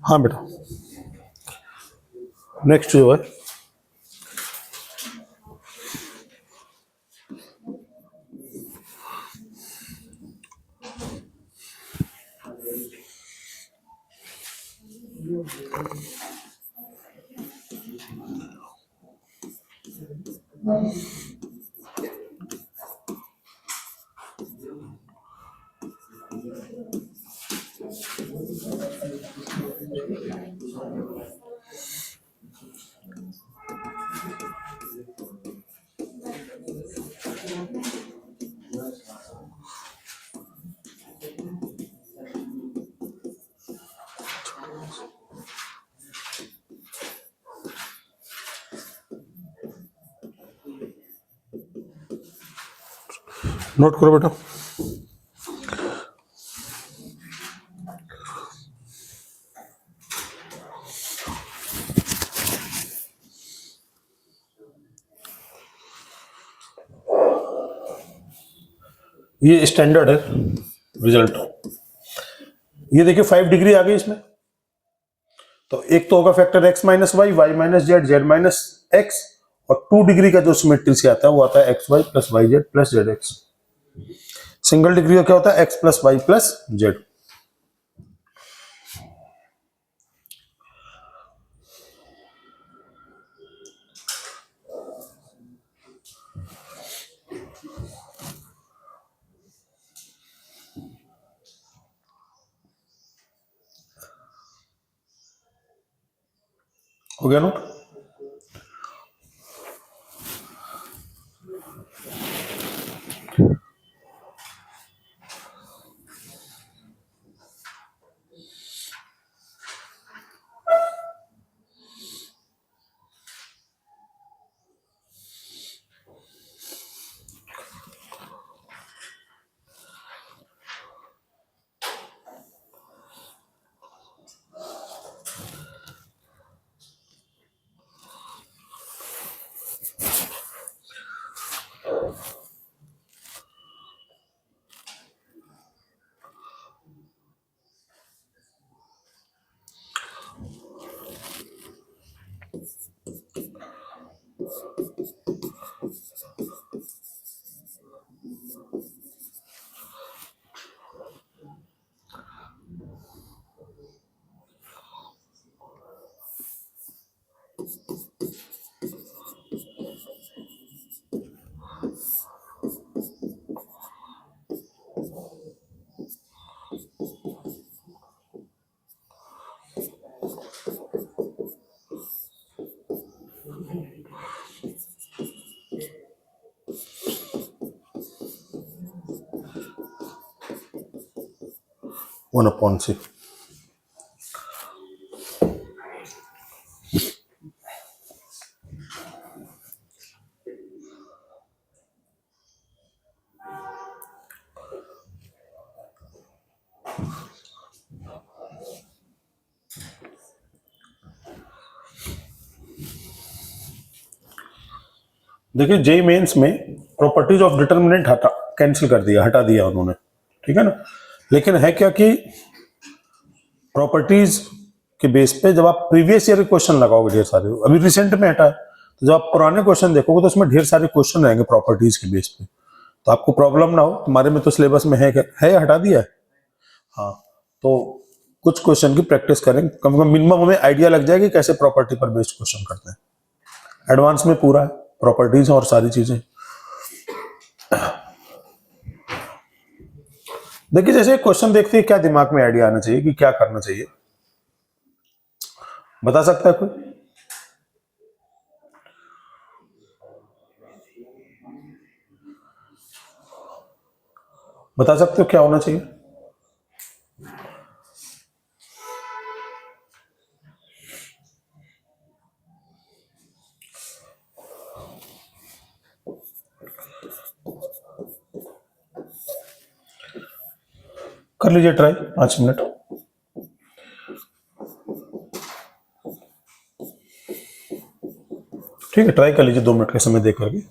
हाँ बेटा, नेक्स्ट जो है नोट करो बेटा। ये स्टैंडर्ड है रिजल्ट। ये देखिए 5 डिग्री आ गई इसमें, तो एक तो होगा factor x minus y, y minus z, z minus x, और 2 डिग्री का जो सिमेट्री से आता है वो आता है x y plus y z plus z x. Single degree का क्या होता है? X plus y plus z. हो गया नोट? वन अपॉन से। देखिए जेई मेंस में प्रॉपर्टीज ऑफ डिटर्मिनेंट कैंसिल कर दिया, हटा दिया उन्होंने, ठीक है ना। लेकिन है क्या कि प्रॉपर्टीज के बेस पे जब आप प्रीवियस ईयर के क्वेश्चन लगाओगे ढेर सारे, अभी रिसेंट में हटा है, तो जब आप पुराने क्वेश्चन देखोगे तो उसमें ढेर सारे क्वेश्चन रहेंगे प्रॉपर्टीज के बेस पे, तो आपको प्रॉब्लम ना हो। तुम्हारे में तो सिलेबस में है हटा दिया है। हाँ, तो कुछ क्वेश्चन की प्रैक्टिस करें, कम से कम मिनिमम हमें आइडिया लग जाएगी कैसे प्रॉपर्टी पर बेस्ड क्वेश्चन करते हैं। एडवांस में पूरा है प्रॉपर्टीज और सारी चीजें। देखिए जैसे क्वेश्चन देखते हैं क्या दिमाग में आइडिया आना चाहिए कि क्या करना चाहिए। बता सकता है कोई? बता सकते हो क्या होना चाहिए? कर लीजिए ट्राई 5 मिनट। ठीक है, ट्राई कर लीजिए 2 मिनट का समय दे करके।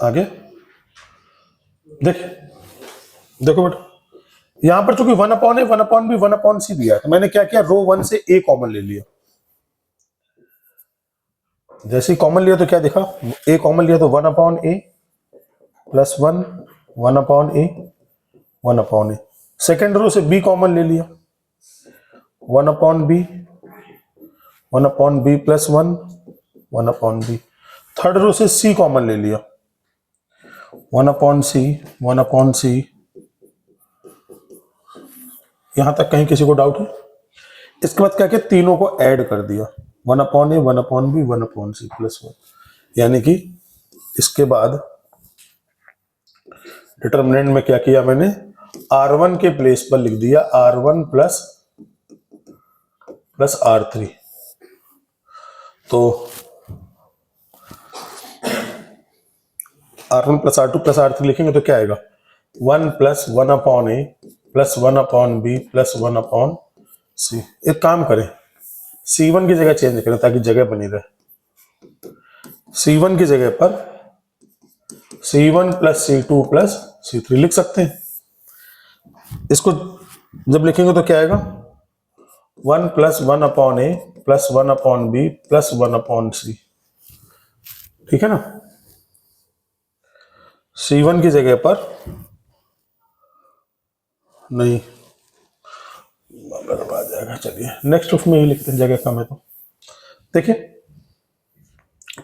आगे देखिए, देखो बेटा, यहां पर चूंकि 1/a 1/b 1/c दिया है, तो मैंने क्या किया, रो 1 से a कॉमन ले लिया। जैसे ही कॉमन लिया तो क्या दिखा, a कॉमन लिया तो 1/a plus 1 1/a 1/a। Second row से b कॉमन ले लिया, 1/b 1/b plus 1 1/b। Third row से c कॉमन ले लिया, 1/c 1/c। यहां तक कहीं किसी को डाउट है? इसके बाद क्या किया, तीनों को ऐड कर दिया, 1/a 1/b 1/c प्लस 1। यानी कि इसके बाद डिटर्मिनेंट में क्या किया मैंने, R1 के प्लेस पर लिख दिया R1 प्लस R3। तो R1 plus R2 plus R3 लिखेंगे तो क्या आएगा, 1 plus 1/a plus 1/b plus 1/c। एक काम करें, C1 की जगह चेंज करें ताकि जगह बनी रहे। C1 की जगह पर C1 plus C2 plus C3 लिख सकते हैं। इसको जब लिखेंगे तो क्या आएगा, 1 plus 1/a plus 1/b plus 1/c। ठीक है ना? C1 की जगह पर नहीं, आ जाएगा। चलिए नेक्स्ट रूफ में ही लिखते हैं, जगह कम है तो। देखिए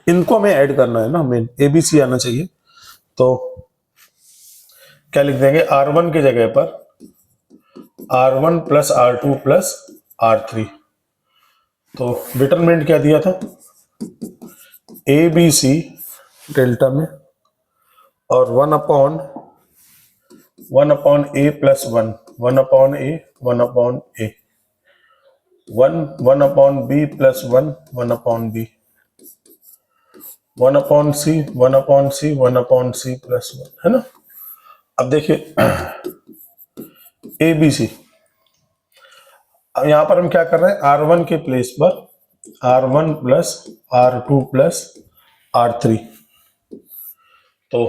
इनको हमें ऐड करना है ना, मेन ABC आना चाहिए। तो क्या लिख देंगे, R1 की जगह पर R1 plus R2 plus R3। तो डिटरमिनेंट क्या दिया था, ABC डेल्टा में, और 1/a plus 1 1/a 1/a 1/b plus 1 1/b 1/c 1/c 1/c plus 1, है ना? अब देखिए ABC, अब यहां पर हम क्या कर रहे हैं, R1 के प्लेस पर R1 plus R2 plus R3। तो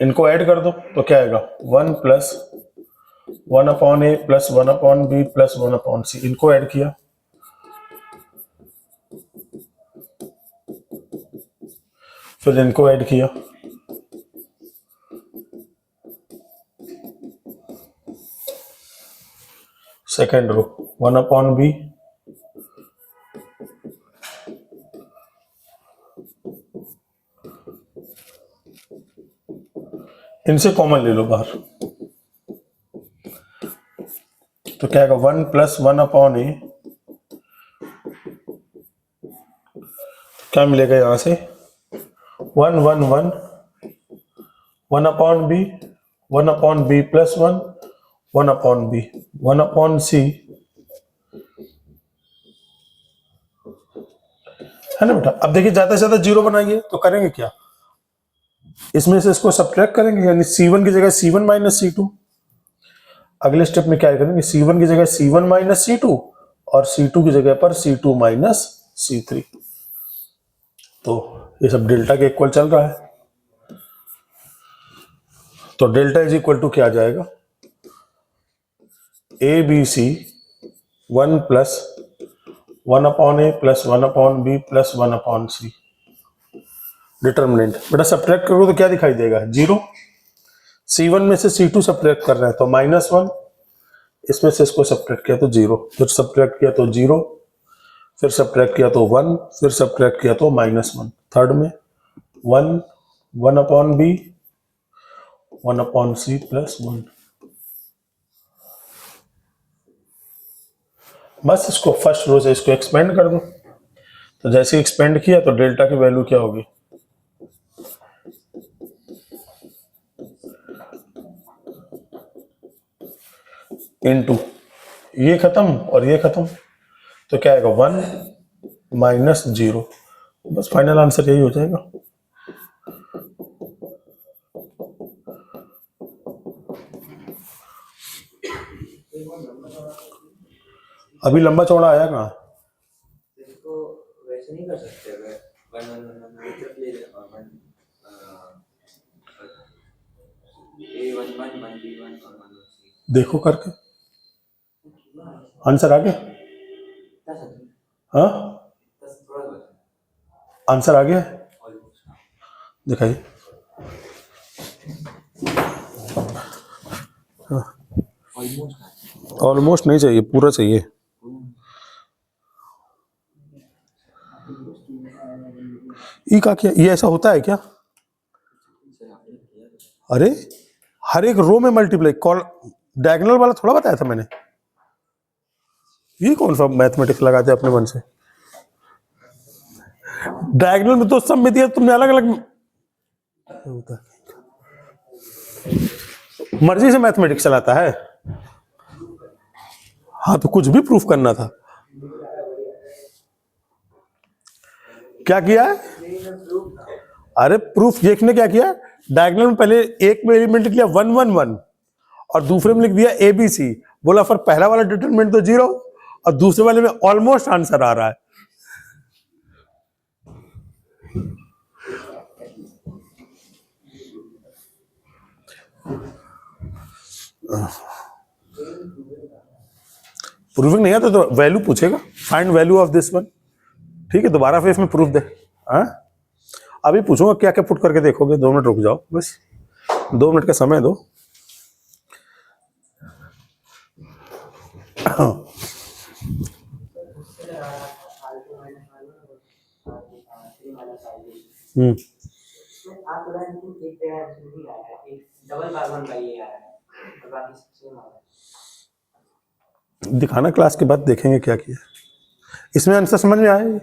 इनको ऐड कर दो तो क्या आएगा, 1 plus 1/a plus 1/b plus 1/c। इनको ऐड किया, फिर इनको ऐड किया, सेकेंड रो 1/b, इनसे कॉमन ले लो बाहर, तो क्या आएगा 1 + 1/a, क्या मिलेगा यहां से 1 1 1 1/b 1/b + 1 1/b 1/c, है ना बेटा। अब देखिए ज्यादा से ज्यादा जीरो बनाइए तो करेंगे क्या, इसमें से इसको सब्ट्रैक्ट करेंगे, यानी C1 की जगह C1 - C2। अगले स्टेप में क्या करेंगे, C1 की जगह C1 - C2 और C2 की जगह पर C2 - C3। तो ये सब डेल्टा के इक्वल चल रहा है, तो डेल्टा इज इक्वल टू क्या आ जाएगा, ABC 1 + 1/a + 1/b + 1/c। Determinant बेटा सब्ट्रैक्ट करो तो क्या दिखाई देगा, जीरो। C1 में से C2 सब्ट्रैक्ट कर रहे हैं तो -1, इसमें से इसको सब्ट्रैक्ट किया तो जीरो, फिर सब्ट्रैक्ट किया तो जीरो, फिर सब्ट्रैक्ट किया तो 1, फिर सब्ट्रैक्ट किया तो -1। थर्ड में 1 1/b 1/c + 1। बस इसको फर्स्ट रो से इसको एक्सपेंड कर दो, तो जैसे एक्सपेंड किया तो डेल्टा की वैल्यू क्या होगी, इनटू ये खत्म और ये खत्म, तो क्या आएगा 1 - 0। बस फाइनल आंसर यही हो जाएगा। अभी लंबा चौड़ा आया कहाँ, इसको वैसे नहीं कर सकते, अगर 1 1 1 मतलब ले ले और 1 A 1 1 1 B 1 और 1 C। देखो करके आंसर आ गया, हाँ आंसर आ गया, दिखाइए। ऑलमोस्ट नहीं चाहिए, पूरा चाहिए। ई का क्या, ये ऐसा होता है क्या, अरे हर एक रो में मल्टीप्लाई, कॉल डायगोनल वाला थोड़ा बताया था मैंने, ये कौन सा मैथमेटिक्स लगाते हैं अपने मन से, डायगोनल में तो सब में दिया तुमने अलग अलग, मर्जी से मैथमेटिक्स चलाता है। हाँ तो कुछ भी प्रूफ करना था, क्या किया है, अरे प्रूफ देखने क्या किया, डायगोनल में पहले एक में एलिमेंट किया 1 1 1 और दूसरे में लिख दिया ABC, बोला फिर पहला वाला डिटरमिनेंट तो जीरो और दूसरे वाले में ऑलमोस्ट आंसर आ रहा है। प्रूविंग नहीं आता तो वैल्यू पूछेगा, find value of this one, ठीक है, दोबारा फिर इसमें प्रूफ दे। हाँ अभी पूछूंगा क्या क्या पुट करके देखोगे, 2 मिनट रुक जाओ, बस 2 मिनट का समय दो। दिखाना क्लास के बाद देखेंगे क्या किया, इसमें आंसर समझ में आए।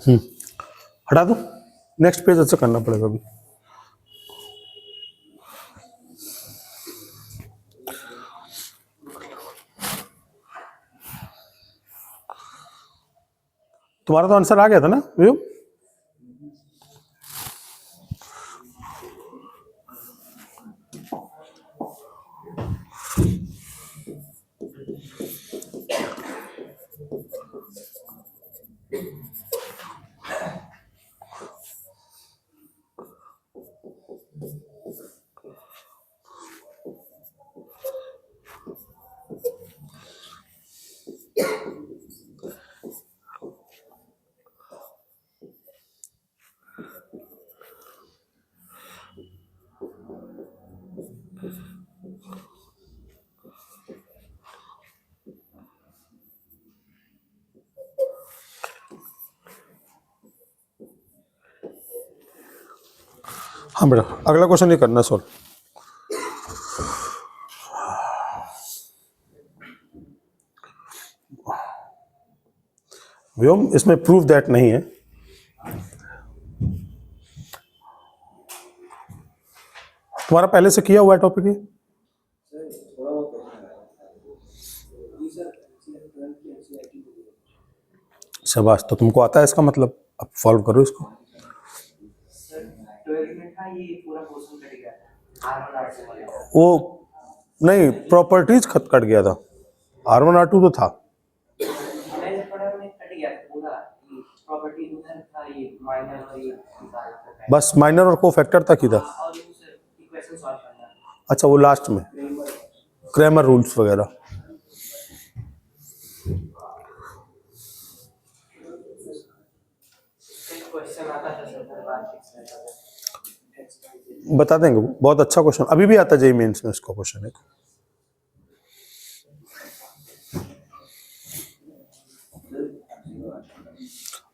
हटा दो, नेक्स्ट पेज अच्छा करना पड़ेगा अभी। तुम्हारा तो आंसर आ गया था ना व्यू? हाँ बेटा, अगला क्वेश्चन ये करना सॉल्व। व्योम इसमें प्रूफ दैट नहीं है। तुम्हारा पहले से किया हुआ है टॉपिक ये? थोड़ा बहुत सर, शाबाश, तो तुमको आता है इसका मतलब। अब सॉल्व करो इसको। 12 में था ये पूरा क्वेश्चन कट गया था R1 R2 वाला। वो नहीं, प्रॉपर्टीज खत कट गया था, R1 R2 तो था। मैं जब पढ़ा मैं कट गया था पूरा, प्रॉपर्टी उधर था, ये माइनर और ये बस माइनर और कोफैक्टर तक ही था। और ये सर इक्वेशन सॉल्व करना, अच्छा, वो लास्ट में क्रैमर रूल्स वगैरह। क्वेश्चन आता था सर हर बार फिक्स रहता था। बता देंगे, वो बहुत अच्छा क्वेश्चन अभी भी आता है जेईई मेंस में इसका क्वेश्चन एक।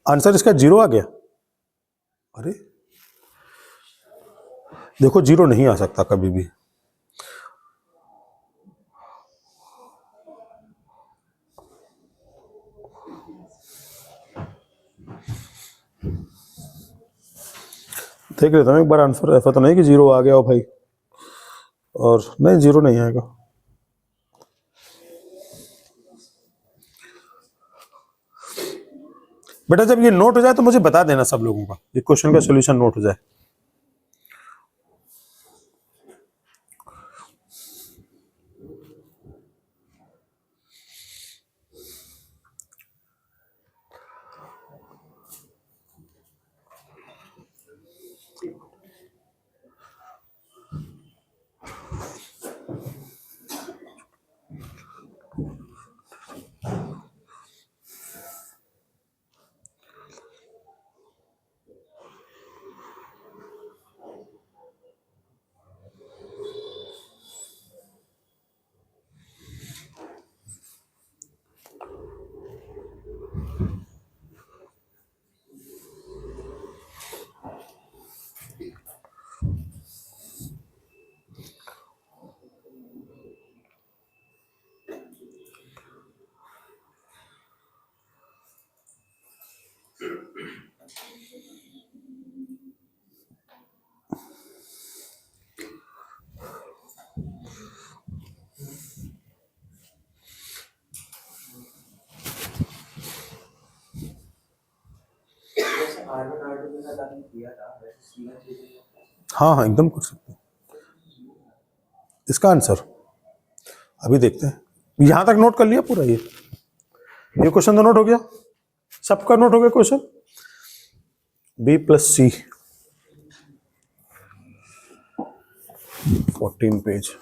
आंसर इसका 0 आ गया। अरे देखो, 0 नहीं आ सकता कभी भी। देख लेता हूँ एक बार आंसर, ऐसा तो नहीं कि 0 आ गया हो भाई। और नहीं, 0 नहीं आएगा। बेटा जब ये नोट हो जाए तो मुझे बता देना सब लोगों का, ये क्वेश्चन का सॉल्यूशन नोट हो जाए। जैसे R1 R2 के साथ आपने किया था वैसे C1 C2 हाँ हाँ, एकदम कर सकते हैं। इसका आंसर अभी देखते हैं। यहां तक नोट कर लिया पूरा, ये क्वेश्चन तो नोट हो गया, सबका नोट हो गया क्वेश्चन। B+C 14 page.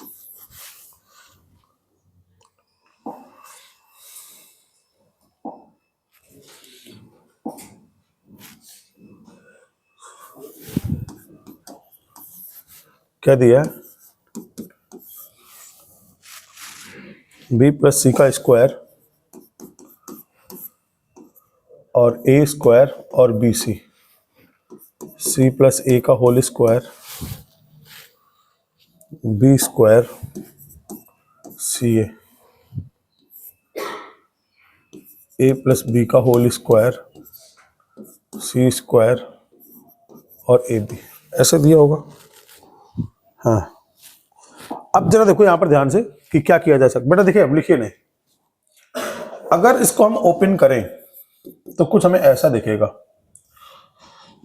क्या दिया है? B+C का स्क्वायर और A स्क्वायर और BC, C+A का whole square, B square CA, A+B का होल स्क्वायर सी स्क्वायर और ए बी, ऐसे दिया होगा। हाँ, अब जरा देखो यहां पर ध्यान से कि क्या किया जा सकता। बेटा देखिए, अब लिखिए नहीं, अगर इसको हम ओपन करें तो कुछ हमें ऐसा दिखेगा,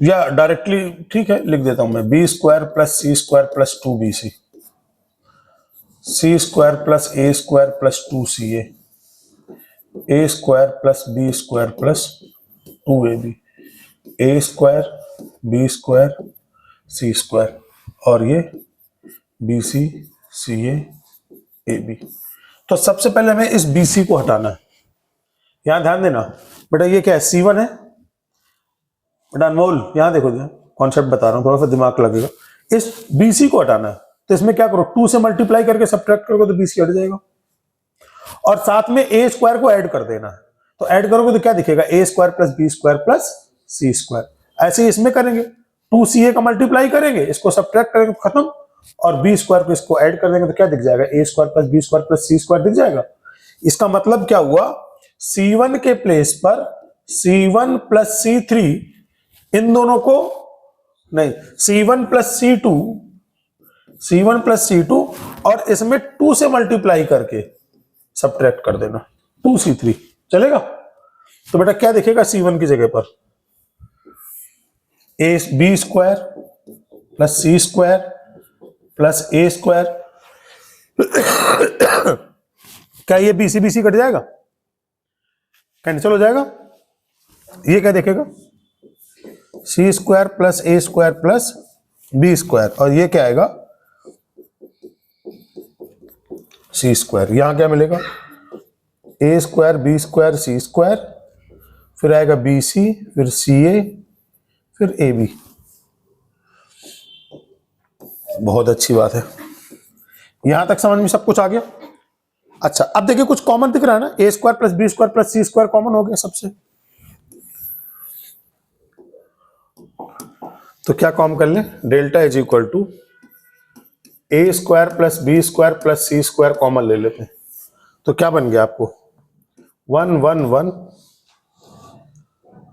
या डायरेक्टली ठीक है लिख देता हूं मैं, B square plus C square plus 2bc, C square plus A square plus 2ca, A square plus B square plus 2ab, A square B square C square, और ये B C C A B. तो सबसे पहले हमें इस B C को हटाना है। यहां ध्यान देना बेटा, ये क्या है, C1 है बेटा। अनमोल यहां देखो, कॉन्सेप्ट बता रहा हूं, थोड़ा सा दिमाग लगेगा। इस BC को हटाना है, तो इसमें क्या करो, 2 से मल्टीप्लाई करके सब्ट्रैक्ट करोगे तो BC हट जाएगा, और साथ में ए स्क्वायर को ऐड कर देना है। तो ऐड करोगे तो क्या दिखेगा, A square plus B square plus C square. ऐसे ही इसमें करेंगे, 2CA का मल्टीप्लाई करेंगे, इसको सब्ट्रैक्ट करेंगे तो खत्म, और बी स्क्वायर को इसको ऐड कर देंगे तो क्या दिख जाएगा, A square plus B square plus C square दिख जाएगा। इसका मतलब क्या हुआ, C1 के प्लेस पर C1 प्लस C3, इन दोनों को नहीं, C1 plus C2, C1 plus C2, और इसमें 2 से मल्टीप्लाई करके सब्ट्रैक्ट कर देना, 2C3 चलेगा। तो बेटा क्या दिखेगा C1 की जगह पर, a b square plus C square plus A square. क्या ये BC BC कट जाएगा, कैंसिल हो जाएगा। ये क्या देखेगा, सी स्क्वायर प्लस ए स्क्वायर प्लस बी स्क्वायर, और ये क्या आएगा, सी स्क्वायर। यहां क्या मिलेगा, a square B square C square, फिर आएगा BC, फिर CA, फिर AB। बहुत अच्छी बात है, यहां तक समझ में सब कुछ आ गया। अच्छा, अब देखिए कुछ कॉमन दिख रहा है ना, A square plus B square plus C square common हो गया सबसे, तो क्या कॉमन कर ले, delta is equal to A square plus B square plus C square common ले लेते हैं। तो क्या बन गया आपको, 1 1 1,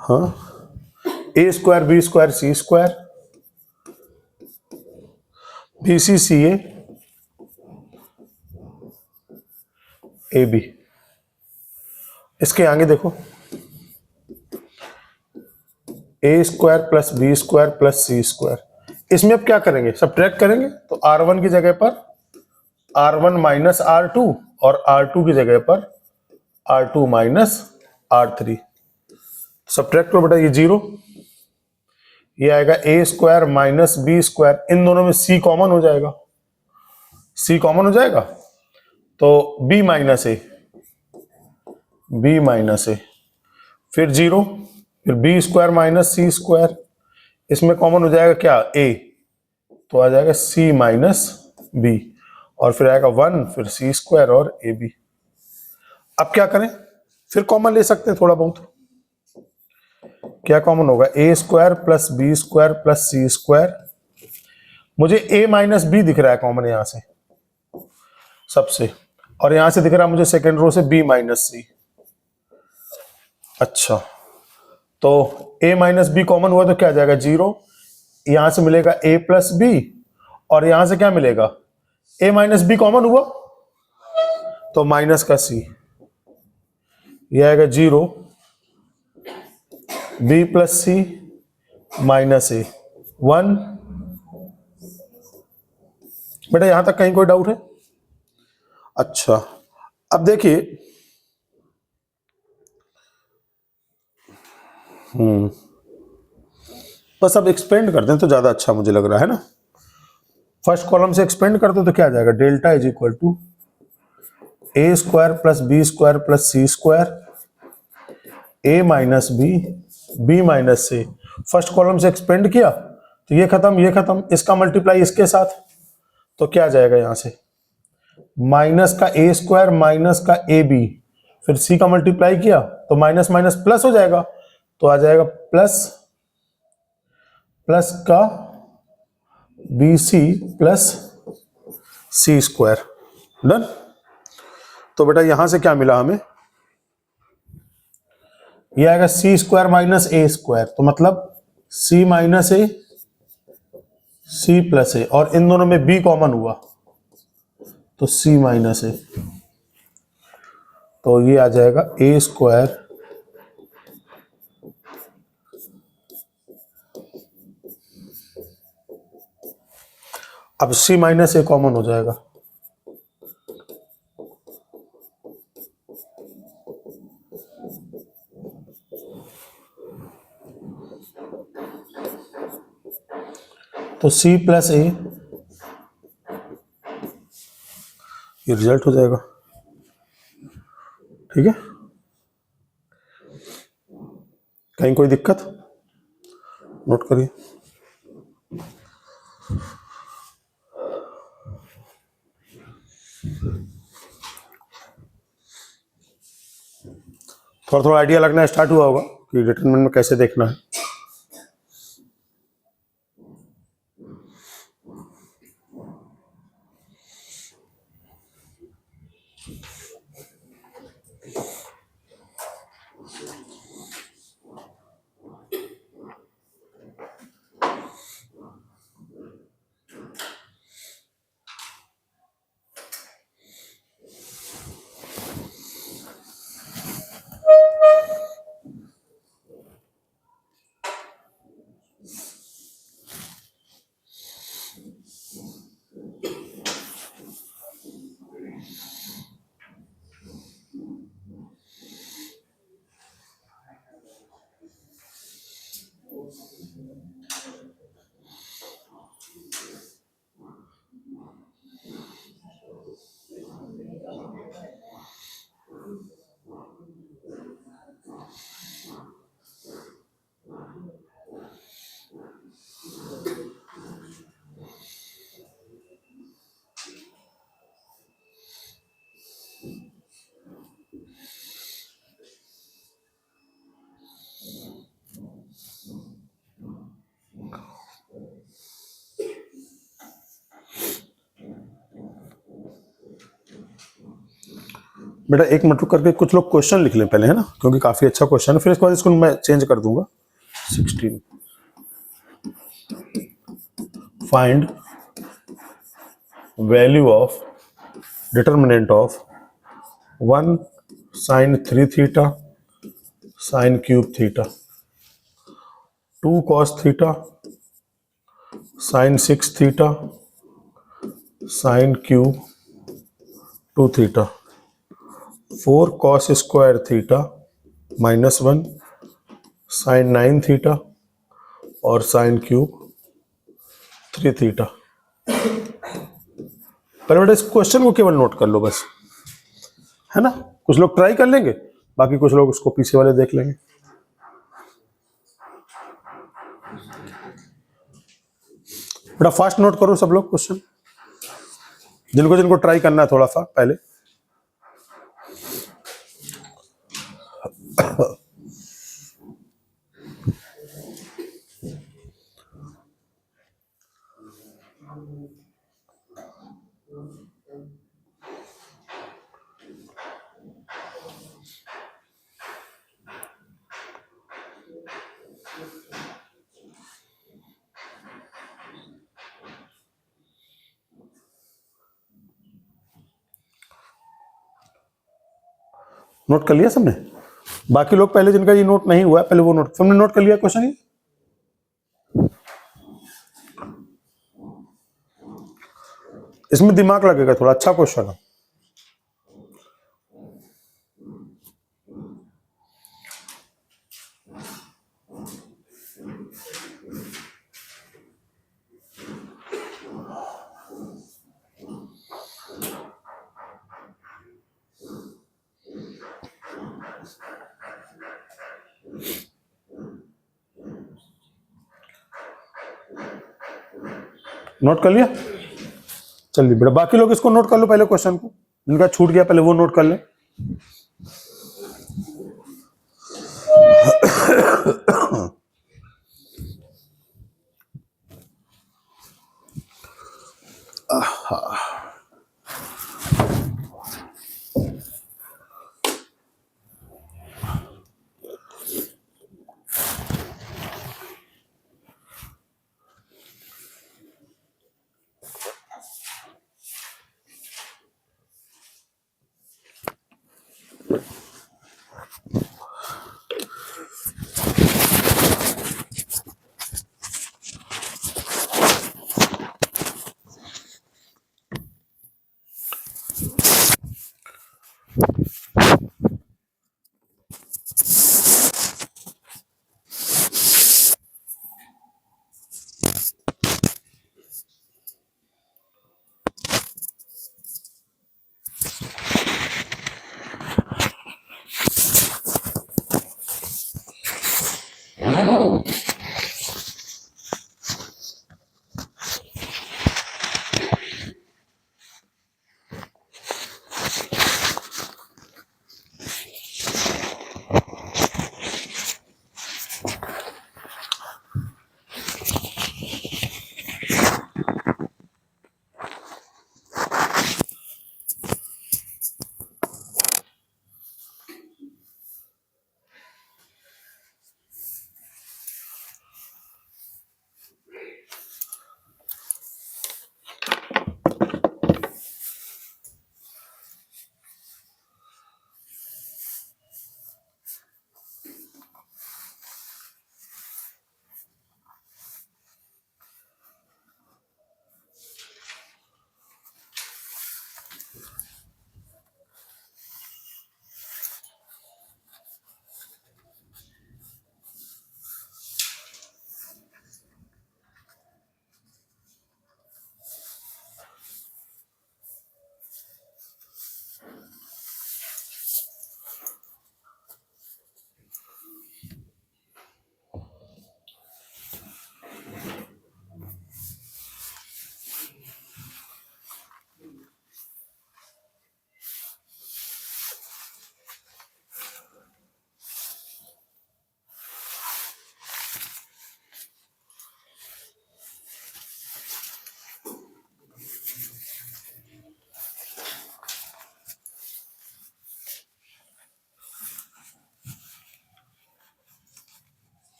हाँ, A square B square C square, BC CA AB। इसके आगे देखो, A square plus B square plus C square, इसमें अब क्या करेंगे, सब्ट्रैक्ट करेंगे, तो R1 की जगह पर R1 माइनस R2, और R2 की जगह पर R2 माइनस R3। सब्ट्रैक्ट करो बेटा, ये 0, ये आएगा ए स्क्वायर माइनस बी स्क्वायर, इन दोनों में C कॉमन हो जाएगा, C कॉमन हो जाएगा, तो B माइनस ए, B माइनस ए, फिर 0, फिर बी स्क्वायर माइनस सी स्क्वायर, इसमें कॉमन हो जाएगा क्या, A, तो आ जाएगा C माइनस बी, और फिर आएगा 1, फिर सी स्क्वायर और AB। अब क्या करें, फिर कॉमन ले सकते हैं थोड़ा बहुत। क्या कॉमन होगा, A square plus B square plus C square, मुझे A माइनस बी दिख रहा है कॉमन यहां से सबसे, और यहां से दिख रहा है मुझे सेकेंड रो से B माइनस सी। अच्छा, तो A माइनस बी कॉमन हुआ तो क्या आ जाएगा, 0, यहां से मिलेगा A प्लस बी, और यहां से क्या मिलेगा, A माइनस बी कॉमन हुआ तो माइनस का C, यह आएगा 0, B plus c minus A 1। बेटा यहां तक कहीं कोई डाउट है। अच्छा, अब देखिए, बस अब एक्सपेंड करते हैं तो ज्यादा अच्छा मुझे लग रहा है ना। फर्स्ट कॉलम से एक्सपेंड करते तो क्या आ जाएगा, delta is equal to A square plus B square plus C square, a minus b, b minus c. First column से एक्सपेंड किया तो ये खत्म, इसका मल्टीप्लाई इसके साथ, तो क्या आ जाएगा यहां से, माइनस का ए स्क्वायर माइनस का ए बी, फिर सी का मल्टीप्लाई किया तो माइनस माइनस प्लस हो जाएगा, तो आ जाएगा प्लस प्लस का बी सी प्लस सी स्क्वायर। डन। तो बेटा यहां से क्या मिला हमें, ये आएगा c square minus A square, तो मतलब सी माइनस ए सी प्लस ए, और इन दोनों में बी कॉमन हुआ तो सी माइनस ए, तो ये आ जाएगा ए स्क्वायर अब सी माइनस ए कॉमन हो जाएगा, तो सी प्लस ए, ये रिजल्ट हो जाएगा। ठीक है, कहीं कोई दिक्कत? नोट करिए। थोड़ा थोड़ा आइडिया लगना स्टार्ट हुआ होगा कि डिटरमिनेंट में कैसे देखना है। बेटा एक मिनट रुक करके कुछ लोग क्वेश्चन लिख लें पहले, है ना, क्योंकि काफी अच्छा क्वेश्चन है, फिर इसके बाद इसको मैं चेंज कर दूंगा। 16 find value of determinant of 1 sine 3 theta sine cube theta, 2 cos theta sine 6 theta sine cube 2 theta, 4 cos square theta -1 sine 9 theta और साइन क्यूब 3 थीटा। पहले बेटा इस क्वेश्चन को केवल नोट कर लो बस, है ना, कुछ लोग ट्राई कर लेंगे, बाकी कुछ लोग उसको पीछे वाले देख लेंगे। बेटा फास्ट नोट करो सब लोग क्वेश्चन, जिनको जिनको ट्राई करना है थोड़ा सा पहले। नोट कर लिया सबने? बाकी लोग पहले जिनका ये नोट नहीं हुआ है पहले वो नोट, सबने नोट कर लिया क्वेश्चन ये? इसमें दिमाग लगेगा थोड़ा, अच्छा क्वेश्चन है। नोट कर लिया? चलिए बेटा बाकी लोग इसको नोट कर लो पहले, क्वेश्चन को जिनका छूट गया पहले वो नोट कर ले।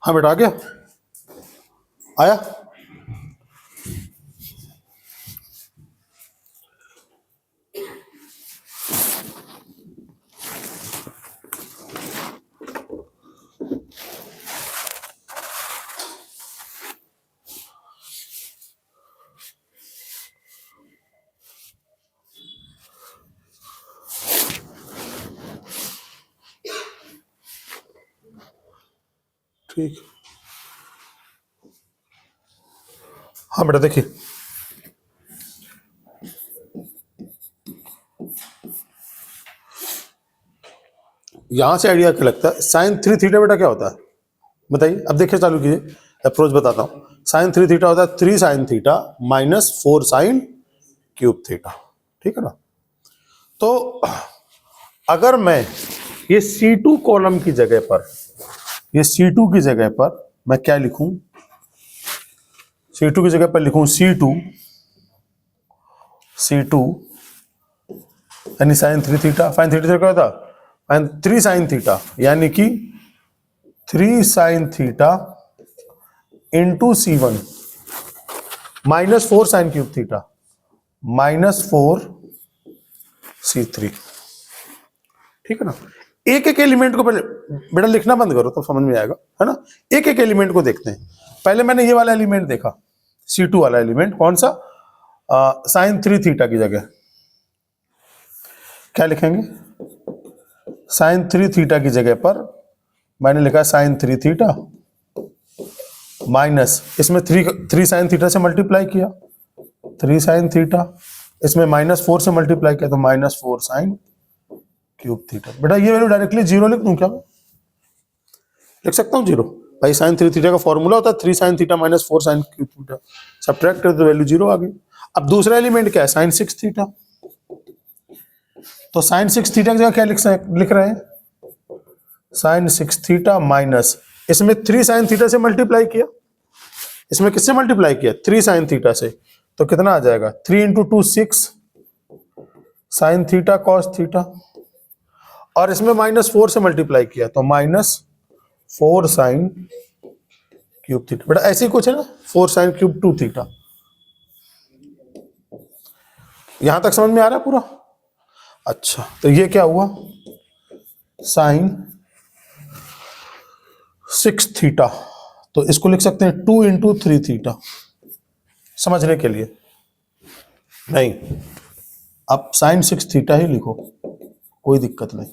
हाँ बेटा आ गया, आया। ठीक, हाँ बेटा देखिए, यहां से आइडिया क्या लगता है, साइन 3 थीटा बेटा क्या होता है बताइए। अब देखिए चालू कीजिए, अप्रोच बताता हूं। साइन 3 थीटा होता है 3 sine theta minus 4 sine cube theta, ठीक है ना। तो अगर मैं ये C2 कॉलम की जगह पर, ये C2 की जगह पर मैं क्या लिखूं, C2 की जगह पर लिखूं C2 यानी साइन 3 थीटा, साइन 3 थीटा क्या होता है, 3 साइन थीटा यानी कि 3 sine theta into C1 minus 4 sine cube theta minus 4 C3, ठीक है ना। एक एक एलिमेंट को पहले बेटा लिखना बंद करो तो समझ में आएगा, है ना। एक एक एलिमेंट को देखते हैं। पहले मैंने ये वाला एलिमेंट देखा, C2 वाला एलिमेंट, कौन सा, साइन 3 थीटा की जगह क्या लिखेंगे, साइन 3 थीटा की जगह पर मैंने लिखा साइन 3 थीटा माइनस, इसमें 3 साइन थीटा से मल्टीप्लाई किया 3 साइन थीटा, इसमें माइनस 4 से मल्टीप्लाई किया तो माइनस 4 साइन क्यूब थीटा। बेटा ये वैल्यू डायरेक्टली जीरो लिख दूं क्या, लिख सकता हूं जीरो, भाई साइन 3 थीटा का फॉर्मूला होता है 3 sine theta minus 4 sine cube theta, subtract कर तो वैल्यू जीरो आ गई। अब दूसरा एलिमेंट क्या है, साइन 6 थीटा, तो साइन 6 थीटा की जगह क्या लिख रहे हैं, साइन 6 थीटा माइनस, इसमें 3 साइन थीटा से मल्टीप्लाई किया, इसमें किससे मल्टीप्लाई किया, 3 साइन थीटा से, तो कितना आ जाएगा 3 into 2 6 sign theta cos theta, और इसमें माइनस 4 से मल्टीप्लाई किया तो माइनस 4 साइन क्यूब थीटा। बेटा ऐसे ही कुछ है ना, 4 साइन क्यूब 2 थीटा। यहां तक समझ में आ रहा है पूरा। अच्छा तो ये क्या हुआ, साइन 6 थीटा, तो इसको लिख सकते हैं 2 इंटू 3 थीटा, समझने के लिए नहीं, आप साइन 6 थीटा ही लिखो, कोई दिक्कत नहीं,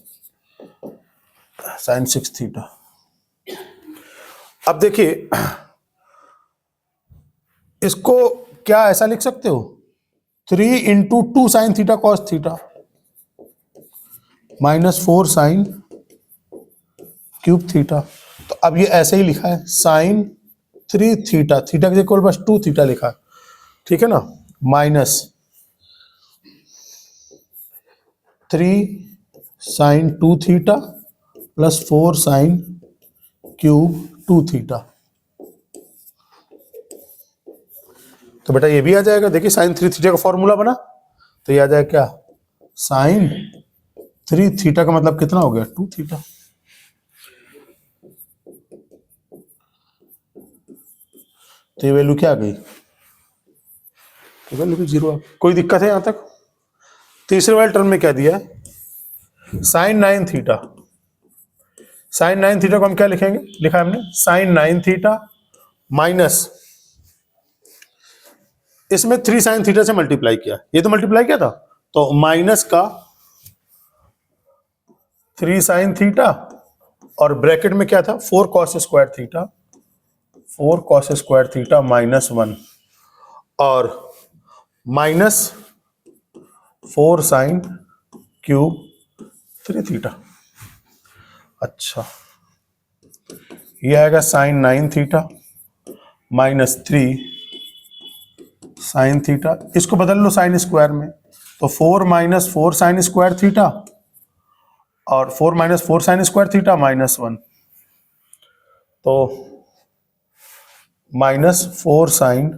साइन 6 थीटा। अब देखिए इसको क्या ऐसा लिख सकते हो, 3 into 2 sine theta cos theta minus 4 sine cube theta. तो अब ये ऐसे ही लिखा है, साइन 3 थीटा, थीटा के इक्वल बस 2 थीटा लिखा है, ठीक है ना, minus 3 sine 2 theta plus 4 sine cube 2 theta. तो बेटा ये भी आ जाएगा, देखिए साइन 3 थीटा का फॉर्मूला बना, तो ये आ जाएगा क्या, साइन 3 थीटा का मतलब कितना हो गया 2 थीटा। तो ये वैल्यू क्या आ गई, वैल्यू भी जीरो। कोई दिक्कत है यहां तक। तीसरे वाले टर्म में क्या दिया है, साइन 9 थीटा, साइन 9 थीटा को हम क्या लिखेंगे, लिखा हमने साइन 9 थीटा माइनस, इसमें 3 साइन थीटा से मल्टीप्लाई किया, ये तो मल्टीप्लाई किया था, तो माइनस का 3 साइन थीटा और ब्रैकेट में क्या था 4 cos square theta, 4 cos square theta minus 1 और माइनस 4 साइन क्यूब 3 थीटा। अच्छा ये आएगा sine 9 theta minus 3 sine theta, इसको बदल लो साइन स्क्वायर में, तो 4 माइनस 4 साइन स्क्वायर थीटा और 4 minus 4 sign square theta minus 1, तो माइनस 4 साइन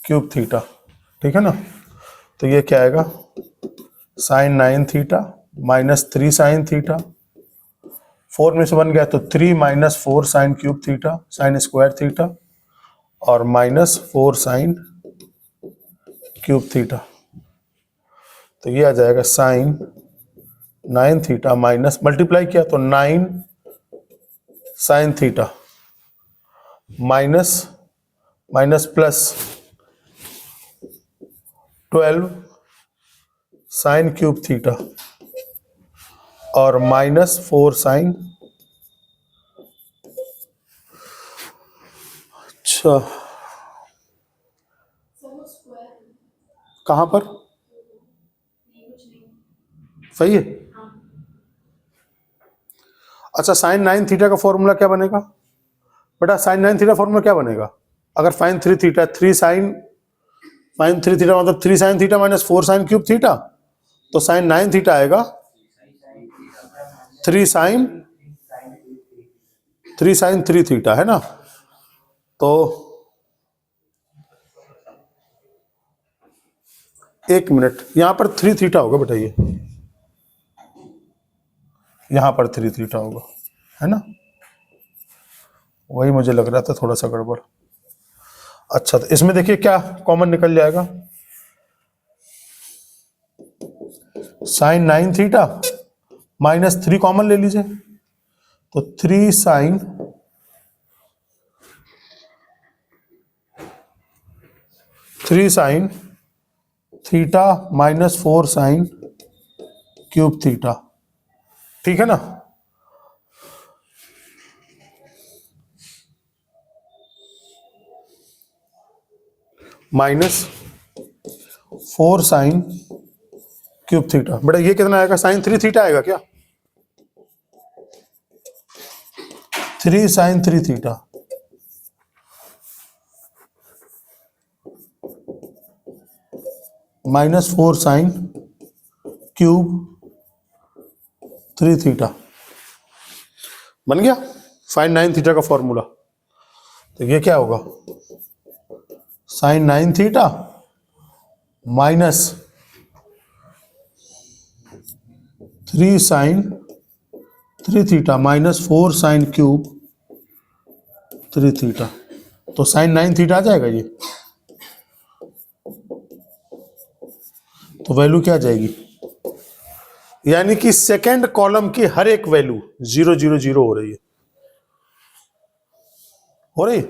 क्यूब थीटा, ठीक है ना। तो ये क्या आएगा, sine 9 theta minus 3 sine theta 4 में से 1 गया तो 3 minus 4 sine cube theta sine square theta और माइनस 4 साइन क्यूब थीटा। तो ये आ जाएगा साइन 9 थीटा माइनस मल्टीप्लाई किया तो 9 sign theta minus minus plus 12 sign cube theta और माइनस 4 साइन। अच्छा कहाँ पर सही है। अच्छा साइन 9 थीटा का फॉर्मूला क्या बनेगा बेटा? साइन 9 थीटा फॉर्मूला क्या बनेगा? अगर साइन 3 थीटा 3 साइन 3 थीटा मतलब 3 sine theta minus 4 sine cube theta, तो साइन 9 थीटा आएगा 3 साइन 3 थीटा, है ना? तो एक मिनट, यहां पर 3 थीटा होगा बेटा, ये यहां पर 3 थीटा होगा, है ना? वही मुझे लग रहा था थोड़ा सा गड़बड़। अच्छा तो इसमें देखिए क्या कॉमन निकल जाएगा, साइन 9 थीटा माइनस 3 कॉमन ले लीजिए, तो 3 sine 3 sine theta minus 4 sine cube theta, ठीक है ना? Minus 4 sine cube theta. बेटा ये कितना आएगा? साइन 3 थीटा आएगा क्या? 3 sine 3 theta minus 4 sine cube 3 theta बन गया साइन 9 थीटा का फॉर्मूला। तो ये क्या होगा? Sine 9 theta minus 3 sine 3 theta minus 4 sine cube 3 theta. तो साइन 9 थीटा आ जाएगा ये, तो वैल्यू क्या आ जाएगी? यानी कि सेकेंड कॉलम की हर एक वैल्यू 0 0 0 हो रही है, हो रही?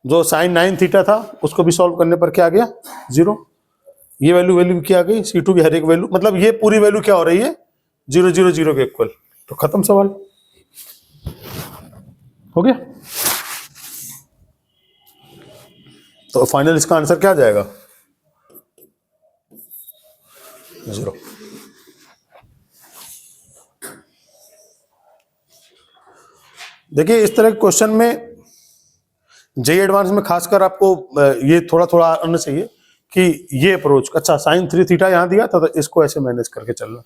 जो साइन 9 थीटा था उसको भी सॉल्व करने पर क्या आ गया? 0। ये वैल्यू वैल्यू क्या आ गई? C2 की हर एक वैल्यू, मतलब ये पूरी वैल्यू क्या हो रही है? 0 0 0 के इक्वल। तो खत्म सवाल, हो गया। तो फाइनल इसका आंसर क्या आ जाएगा? 0। देखिए इस तरह के क्वेश्चन में जेई एडवांस में खासकर आपको ये थोड़ा थोड़ा आना चाहिए कि ये अप्रोच, अच्छा साइन 3 थीटा यहां दिया था तो इसको ऐसे मैनेज करके चलना।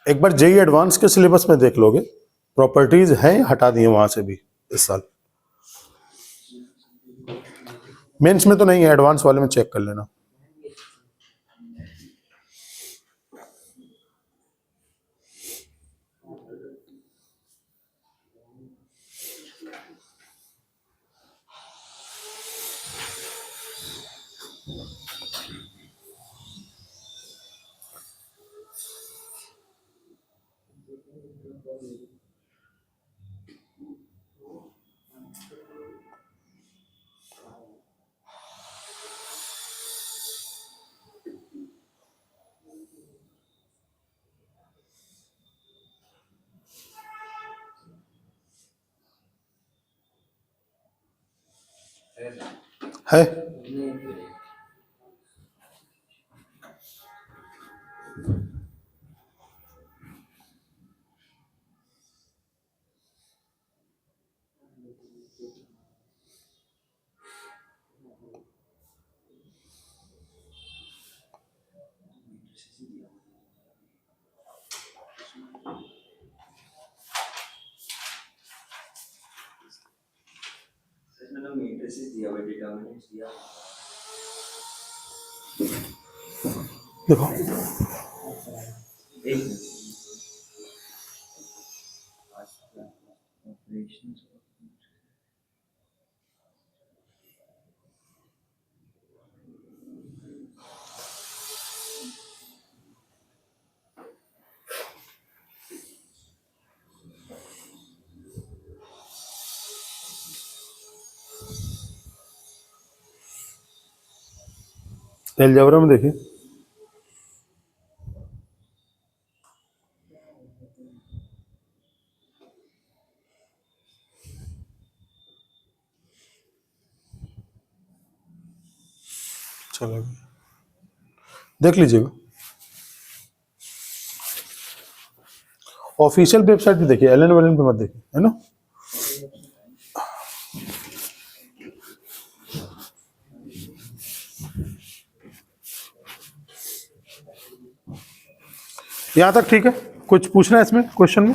एक बार जेई एडवांस के सिलेबस में देख लोगे, प्रॉपर्टीज हैं, हटा दिए वहां से भी इस साल। मेंस में तो नहीं है, एडवांस वाले में चेक कर लेना। है। नहीं फिर इसमें तो मैट्रिसेस दिया हुआ है, डिटरमिनेंट्स दिया हुआ देखो है। एक मिनट ऑपरेशंस अलजेब्रा में देखिए, चलो देख लीजिएगा, ऑफिशियल वेबसाइट पे देखिए, एलन वेलन पे मत देखिए, है ना। यहाँ तक ठीक है, कुछ पूछना है इसमें क्वेश्चन में?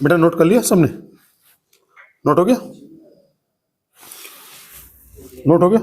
बेटा नोट कर लिया सबने? नोट हो गया? नोट हो गया?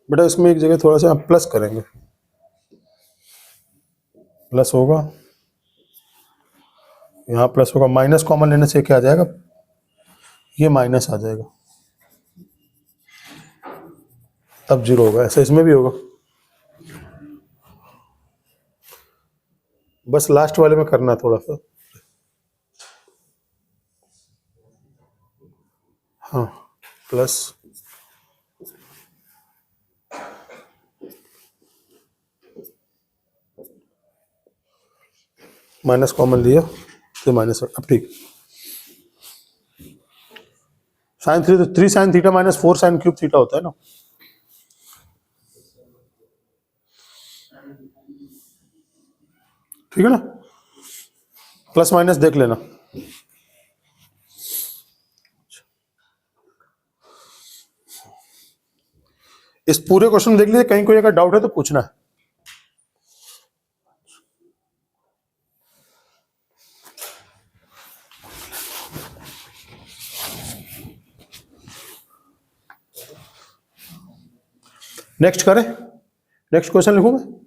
बेटा इसमें एक जगह थोड़ा सा आप प्लस करेंगे, प्लस होगा, यहाँ प्लस होगा, माइनस कॉमन लेने से क्या आ जाएगा? ये माइनस आ जाएगा, तब जीरो होगा। ऐसा इसमें भी होगा, बस लास्ट वाले में करना थोड़ा सा। हाँ प्लस, माइनस कॉमन लिया तो माइनस, अब ठीक। साइन 3 तो 3 sine theta minus 4 sine cube theta होता है ना। ठीक है ना, प्लस माइनस देख लेना। इस पूरे क्वेश्चन में देख लीजिए, कहीं कोई अगर डाउट है तो पूछना है। नेक्स्ट करें, नेक्स्ट क्वेश्चन लिखूं मैं।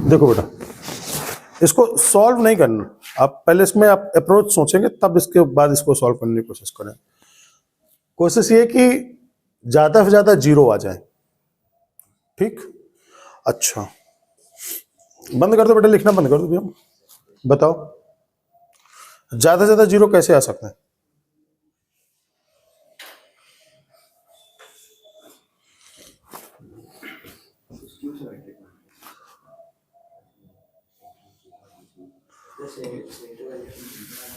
देखो बेटा, इसको सॉल्व नहीं करना, आप पहले इसमें आप अप्रोच सोचेंगे तब इसके बाद इसको सॉल्व करने की कोशिश करें। कोशिश ये कि ज्यादा से ज्यादा जीरो आ जाए। ठीक, अच्छा बंद कर दो बेटा, लिखना बंद कर दो भैया। बताओ ज्यादा से ज्यादा जीरो कैसे आ सकते हैं?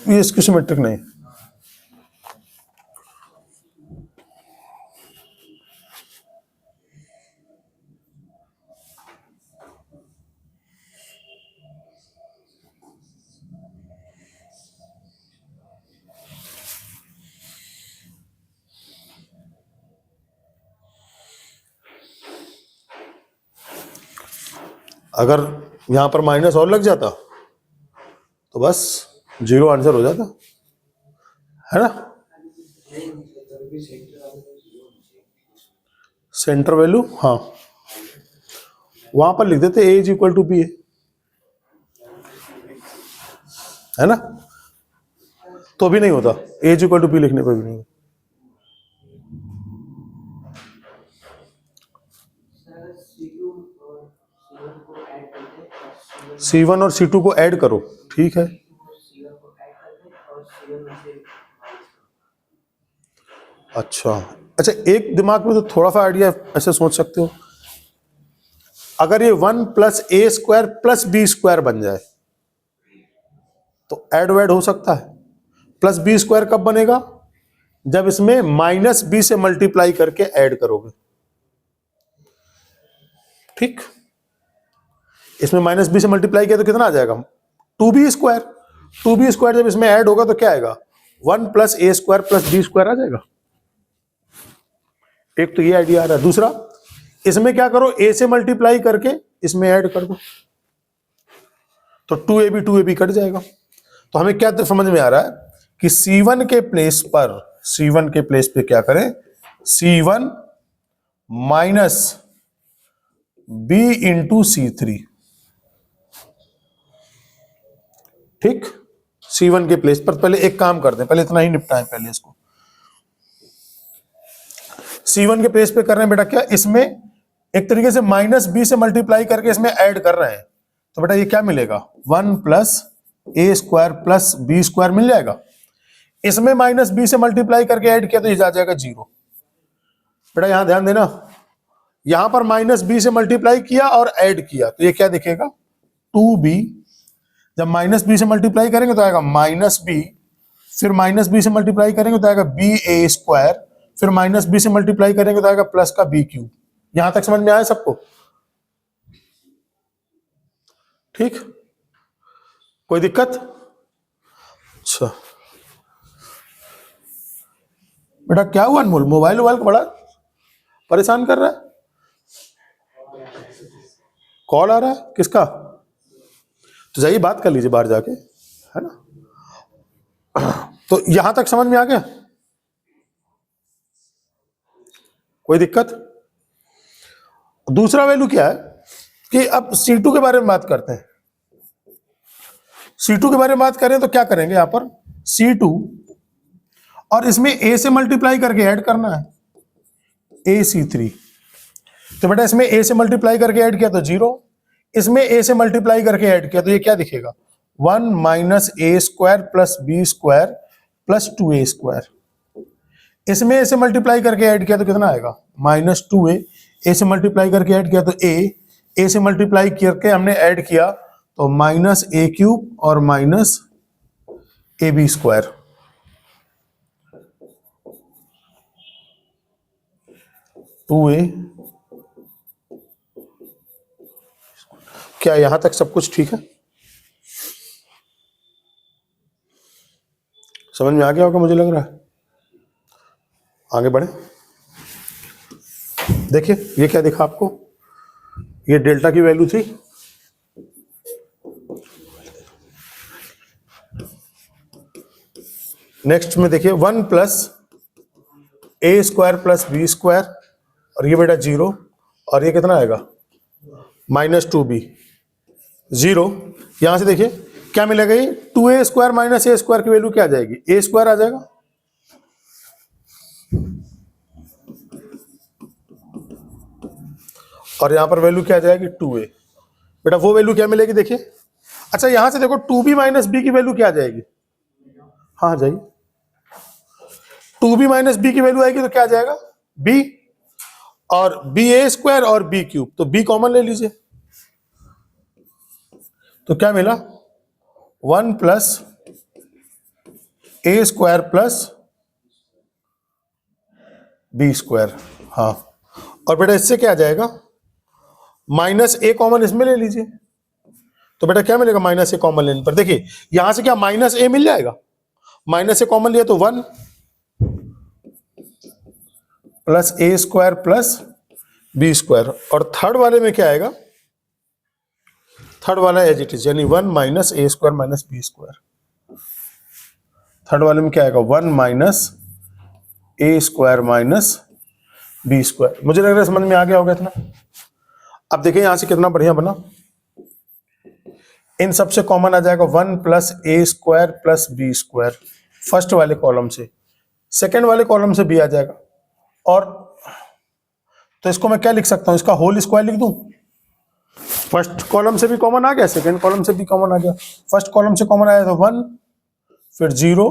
ये इसकी सिमेट्रिक नहीं। अगर यहां पर माइनस और लग जाता तो बस जीरो आंसर हो जाता, है ना। सेंटर वैल्यू, हाँ वहां पर लिख देते ए इज इक्वल टू बी, है ना, तो भी नहीं होता। ए इज इक्वल टू बी लिखने पर भी नहीं। C1 और C2 को ऐड करो, ठीक है। अच्छा अच्छा, एक दिमाग में तो थोड़ा सा आइडिया ऐसे सोच सकते हो, अगर ये 1 प्लस ए स्क्वायर प्लस बी स्क्वायर बन जाए तो ऐड वैड हो सकता है। प्लस बी स्क्वायर कब बनेगा? जब इसमें माइनस बी से मल्टीप्लाई करके ऐड करोगे। ठीक, इसमें माइनस बी से मल्टीप्लाई किया तो कितना आ जाएगा? 2b square. 2b स्क्वायर जब इसमें ऐड होगा तो क्या आएगा? 1 प्लस ए स्क्वायर प्लस बी स्क्वायर आ जाएगा। एक तो ये आइडिया आ रहा है। दूसरा, इसमें क्या करो, ए से मल्टीप्लाई करके इसमें ऐड कर दो तो 2ab कट जाएगा। तो हमें क्या समझ में आ रहा है कि C1 के प्लेस पर, C1 के प्लेस पे क्या करें? C1 minus b into C3। ठीक, C1 के प्लेस पर पहले एक काम करते हैं, पहले इतना ही निपटाएं पहले इसको। C1 के प्लेस पे कर रहे हैं बेटा क्या, इसमें एक तरीके से माइनस बी से मल्टीप्लाई करके इसमें ऐड कर रहे हैं, तो बेटा ये क्या मिलेगा? 1 प्लस ए स्क्वायर प्लस बी स्क्वायर मिल जाएगा। इसमें माइनस बी से मल्टीप्लाई करके ऐड किया तो ये आ जाएगा 0। बेटा यहां ध्यान देना, यहां पर माइनस बी से मल्टीप्लाई किया और ऐड किया तो ये क्या दिखेगा? 2b। जब माइनस बी से मल्टीप्लाई करेंगे तो आएगा माइनस बी, फिर माइनस बी से मल्टीप्लाई करेंगे तो आएगा बी ए स्क्वायर, फिर माइनस बी से मल्टीप्लाई करेंगे तो आएगा प्लस का बी क्यूब। यहां तक समझ में आया सबको? ठीक, कोई दिक्कत? अच्छा बेटा क्या हुआ अनमोल, मोबाइल को बड़ा परेशान कर रहा है? कॉल आ रहा है किसका? तो जाइए बात कर लीजिए बाहर जाके, है ना। तो यहां तक समझ में आ गया? कोई दिक्कत? दूसरा वैल्यू क्या है कि अब C2 के बारे में बात करते हैं। C2 के बारे में बात करें तो क्या करेंगे यहां पर, C2 और इसमें A से मल्टीप्लाई करके ऐड करना है, AC3। तो बेटा इसमें A से मल्टीप्लाई करके ऐड किया तो 0, इसमें A से मल्टीप्लाई करके ऐड किया तो ये क्या दिखेगा, 1 minus A square plus B square plus 2a square. इसमें A से मल्टीप्लाई करके ऐड किया तो कितना आएगा, -2a। A से मल्टीप्लाई करके ऐड किया तो A से मल्टीप्लाई करके हमने ऐड किया तो -a³ और -ab स्क्वायर। टू ए, क्या यहां तक सब कुछ ठीक है? समझ में आ गया होगा मुझे लग रहा है। आगे बढ़े, देखिए ये क्या दिखा आपको, ये डेल्टा की वैल्यू थी, नेक्स्ट में देखिए 1 प्लस ए स्क्वायर प्लस बी स्क्वायर, और ये बेटा 0, और ये कितना आएगा -2b 0। यहां से देखिए क्या मिलेगा, ये 2a square minus A square की वैल्यू क्या आ जाएगी, ए स्क्वायर आ जाएगा, और यहां पर वैल्यू क्या आ जाएगी 2a। बेटा वो वैल्यू क्या मिलेगी देखिए, अच्छा यहां से देखो 2b माइनस बी की वैल्यू क्या आ जाएगी, हाँ जाइए, 2b माइनस बी की वैल्यू आएगी तो क्या आ जाएगा b, और बी ए स्क्वायर और बी क्यूब, तो b कॉमन ले लीजिए, तो क्या मिला 1 प्लस ए स्क्वायर प्लस बी स्क्वायर। हाँ, और बेटा इससे क्या आ जाएगा, माइनस ए कॉमन इसमें ले लीजिए, तो बेटा क्या मिलेगा, माइनस ए कॉमन लेने पर देखिए यहां से क्या माइनस ए मिल जाएगा, माइनस ए कॉमन लिया तो 1 प्लस ए स्क्वायर प्लस बी स्क्वायर, और थर्ड वाले में क्या आएगा, थर्ड वाला एज इट इज, यानी 1 minus A square minus B square. Third वाले में क्या आएगा, 1 minus A square minus B square. मुझे लग रहा है समझ में आ गया होगा इतना। अब देखिए यहां से कितना बढ़िया बना, इन सबसे कॉमन आ जाएगा 1 प्लस ए square plus B square first वाले कॉलम से, सेकेंड वाले कॉलम से भी आ जाएगा, और तो इसको मैं क्या लिख सकता हूं, इसका होल स्क्वायर लिख दूं, फर्स्ट कॉलम से भी कॉमन आ गया, सेकेंड कॉलम से भी कॉमन आ गया, फर्स्ट कॉलम से कॉमन आया तो 1, फिर 0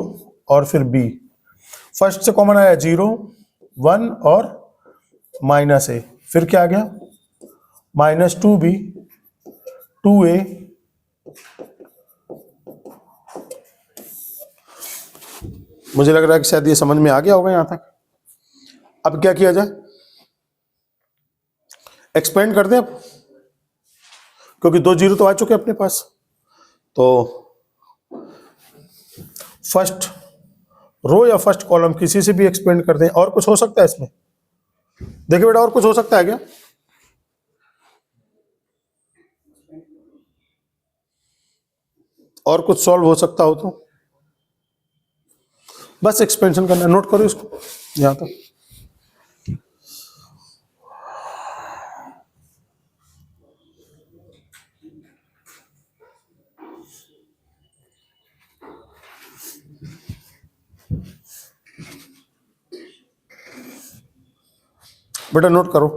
और फिर b, फर्स्ट से कॉमन आया 0 1 और माइनस ए, फिर क्या आ गया -2b 2a, मुझे लग रहा है कि शायद ये समझ में आ गया होगा यहां तक। अब क्या किया जाए, एक्सपेंड कर दें अब, क्योंकि 2 जीरो तो आ चुके अपने पास, तो फर्स्ट रो या फर्स्ट कॉलम किसी से भी एक्सपेंड कर दें। और कुछ हो सकता है इसमें, देखिए बेटा और कुछ हो सकता है क्या, और कुछ सॉल्व हो सकता हो तो बस एक्सपेंशन करना, नोट करो इसको यहां तक। बेटा नोट करो,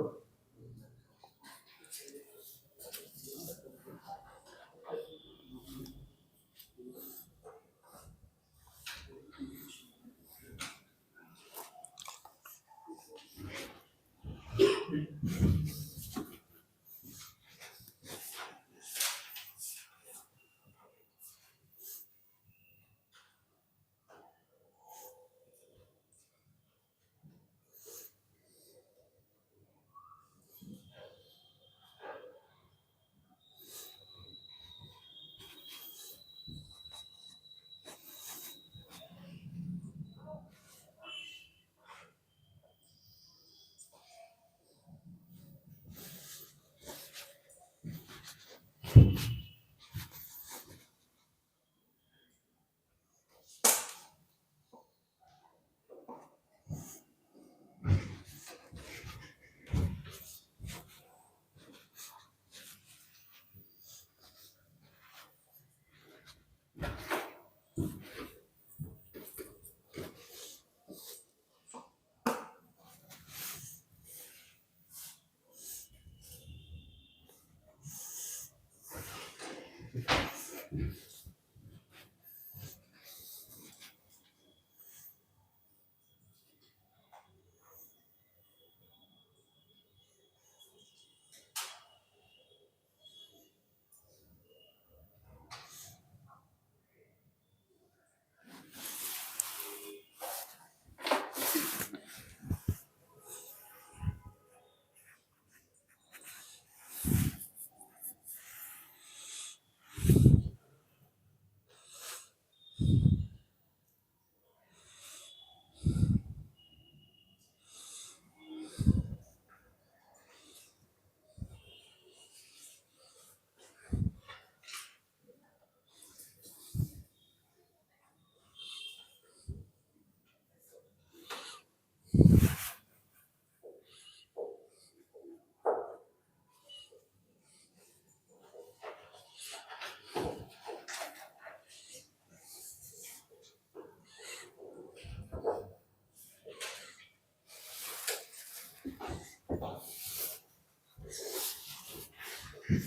इसके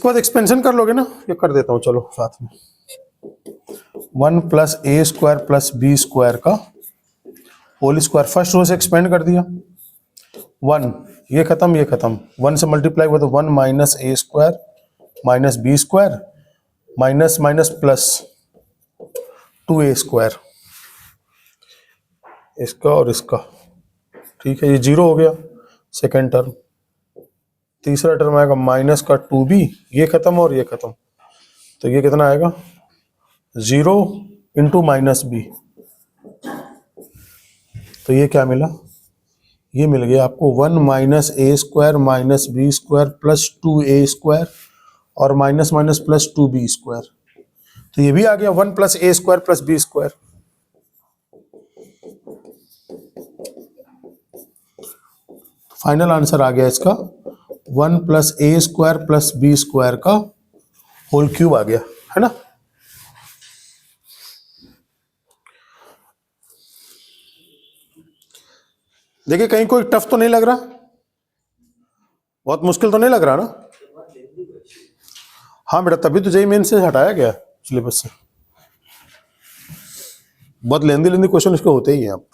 बाद एक्सपेंशन कर लोगे ना, ये कर देता हूं चलो साथ में। 1 प्लस ए स्क्वायर प्लस बी स्क्वायर का होल स्क्वायर, फर्स्ट रो से एक्सपेंड कर दिया। 1 ये खत्म, ये खत्म, 1 से मल्टीप्लाई हुआ तो 1 minus A square minus B square minus minus plus 2a square, इसका और इसका, ठीक है, ये 0 हो गया सेकेंड टर्म। तीसरा टर्म आएगा माइनस का 2b, ये खत्म और ये खत्म, तो ये कितना आएगा 0 इंटू माइनस बी, तो ये क्या मिला, ये मिल गया आपको 1 minus A square minus B square plus 2a square और minus minus plus 2b square, तो ये भी आ गया 1 प्लस ए square plus B square. Final answer आ गया इसका 1 प्लस ए स्क्वायर प्लस बी स्क्वायर का होल क्यूब आ गया, है ना। देखिए कहीं कोई टफ तो नहीं लग रहा, बहुत मुश्किल तो नहीं लग रहा ना। हाँ बेटा, तभी तो जेईई मेन से हटाया गया सिलेबस से, बहुत लेंदी क्वेश्चन इसके होते ही हैं। अब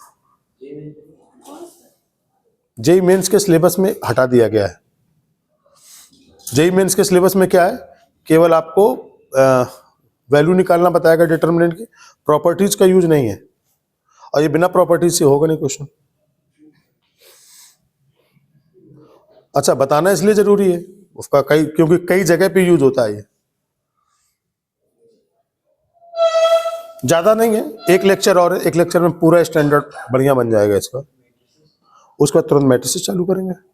जेईई मेंस के सिलेबस में हटा दिया गया है। जेईई मेंस के सिलेबस में क्या है, केवल आपको वैल्यू निकालना बताएगा डिटर्मिनेंट की, प्रॉपर्टीज का यूज नहीं है, और ये बिना प्रॉपर्टीज से होगा नहीं क्वेश्चन। अच्छा, बताना इसलिए जरूरी है उसका, क्योंकि कई जगह पे यूज होता है ये, ज्यादा नहीं है, एक लेक्चर और एक लेक्चर में पूरा स्टैंडर्ड बढ़िया बन जाएगा इसका। उसके बाद तुरंत मैट्रिसेस चालू करेंगे।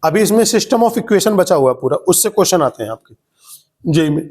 अभी इसमें सिस्टम ऑफ इक्वेशन बचा हुआ पूरा, उससे क्वेश्चन आते हैं आपके जेईई में।